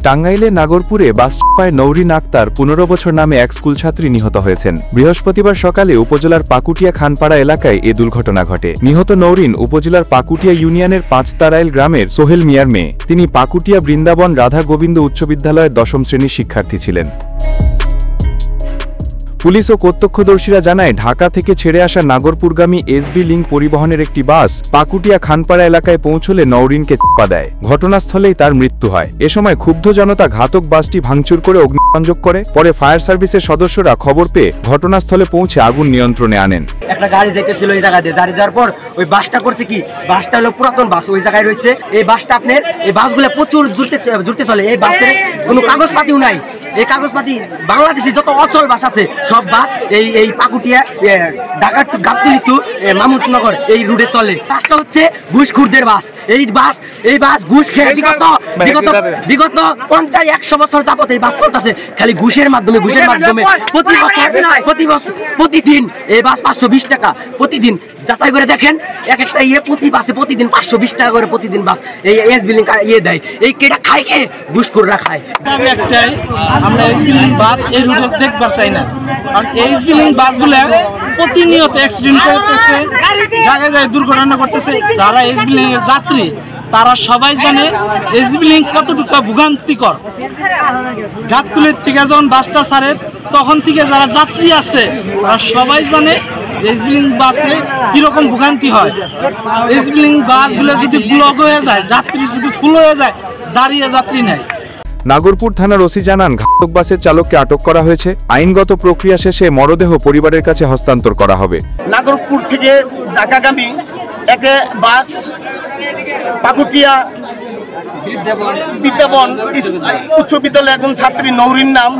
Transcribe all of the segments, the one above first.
টাঙ্গাইলে নাগরপুরে বাসচাপায় নৌরিন আক্তার 15 বছর নামে এক স্কুল ছাত্রী নিহত হয়েছেন। বৃহস্পতিবার সকালে উপজেলার পাকুটিয়া খানপাড়া এলাকায় এ দুর্ঘটনা ঘটে। নিহত নৌরিন উপজেলার পাকুটিয়া ইউনিয়নের ৫ তারাইল গ্রামের সোহেল মিয়ার মেয়ে। তিনি পাকুটিয়া বৃন্দাবন রাধা গোবিন্দ উচ্চ বিদ্যালয়ের ১০ম শ্রেণীর শিক্ষার্থী ছিলেন। পুলিশ ও প্রত্যক্ষদর্শীরা জানায়, ঢাকা থেকে ছেড়ে আসা নাগরপুরগামী এসবি লিংক পরিবহনের একটি বাস পাকুটিয়া খানপাড়া এলাকায় পৌঁছলে নৌরিনকে চাপা দেয়। ঘটনাস্থলেই তার মৃত্যু হয়। এ সময় ক্ষুব্ধ জনতা ঘাতক বাসটি ভাঙচুর করে অগ্নিসংযোগ করে। পরে ফায়ার সার্ভিসের সদস্যরা খবর পেয়ে ঘটনাস্থলে পৌঁছে আগুন নিয়ন্ত্রণে আনেন। একটা গাড়ি যাইতেছিল ওই জায়গা দিয়ে, যাওয়ার পর ওই বাসটা করছে কি, বাসটা হলো পুরাতন বাস, ওই জায়গায় রয়েছে। এই বাসটা আপনার এই বাসগুলো প্রচুর জুড়তে চলে। এই বাসের কোনো কাগজপাতিও নাই। এই কাগজপাতি বাংলাদেশে যত অচল বাস আছে সব বাস এই পাকুটিয়া ঢাকা টু গাবতলী টু মামুদনগর এই রুটে চলে। বাসটা হচ্ছে ঘুষখোরদের বাস। এই বাস ঘুষ খেয়ে বিগত 50-100 বছর যাবত এই বাস চলতেছে খালি ঘুষের মাধ্যমে। প্রতিদিন এই বাস 520 টাকা প্রতিদিন। যাচাই করে দেখেন, এক একটা প্রতি বাসে প্রতিদিন 520 টাকা করে প্রতিদিন বাস এই এসবি লিংক দেয়। এই কেটা খায় কে? ঘুষখোররা খায়। একটাই, আমরা এসবি লিংক বাস এই রুটে দেখবার চাই না, কারণ এসবি লিংক বাসগুলো প্রতিনিয়ত অ্যাক্সিডেন্ট করতেছে, জায়গায় জায়গায় দুর্ঘটনা করতেছে। যারা এসবি লিংকের যাত্রী তারা সবাই জানে এসবি লিংক কতটুকু ভোগান্তিকর। গাবতলীর থেকে যখন বাসটা ছাড়ে তখন থেকে যারা যাত্রী আছে তারা সবাই জানে এসবি লিংক বাসে কিরকম ভোগান্তি হয়। এসবি লিংক বাসগুলো যদি ব্লক হয়ে যায়, যাত্রী যদি ফুল হয়ে যায়, দাঁড়িয়ে যাত্রী নেয়। নাগরপুর থানার ওসি জানান, ঘাতক বাসের চালককে আটক করা হয়েছে। আইনগত প্রক্রিয়া শেষে মরদেহ পরিবারের কাছে হস্তান্তর করা হবে। নাগরপুর থেকে ঢাকাগামী একটা বাস পাকুটিয়া বিদ্যাবন উচ্চ বিদ্যালয়ের একজন ছাত্রী নৌরিন নাম,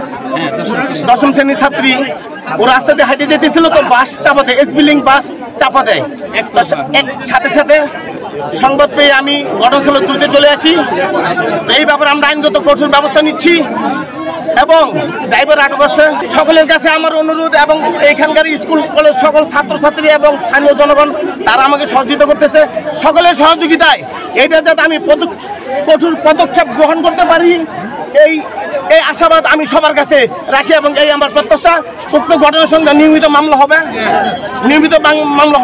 10ম শ্রেণীর ছাত্রী, ও রাস্তাতে হাঁটে যেতেছিল তো বাস চাপা দেয়, এসবি লিংক বাস চাপা দেয়। সাথে সাথে সংবাদ পেয়ে আমি ঘটনাস্থলে দ্রুত চলে আসি। এই ব্যাপারে আমরা আইনগত কঠোর ব্যবস্থা নিচ্ছি এবং ড্রাইভার আটক আছে। সকলের কাছে আমার অনুরোধ এবং এখানকার স্কুল কলেজ সকল ছাত্রছাত্রী এবং স্থানীয় জনগণ তারা আমাকে সহযোগিতা করতেছে। সকলের সহযোগিতায় এটা যাতে আমি কঠোর পদক্ষেপ গ্রহণ করতে পারি এই আশাবাদ আমি সবার কাছে রাখি এবং এই আমার প্রত্যাশা। উক্ত ঘটনার সঙ্গে নিয়মিত মামলা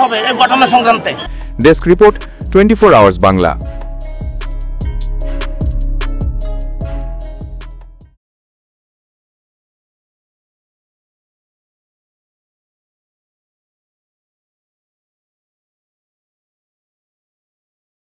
হবে এই ঘটনা সংক্রান্তে। Desk report 24 hours Bangla.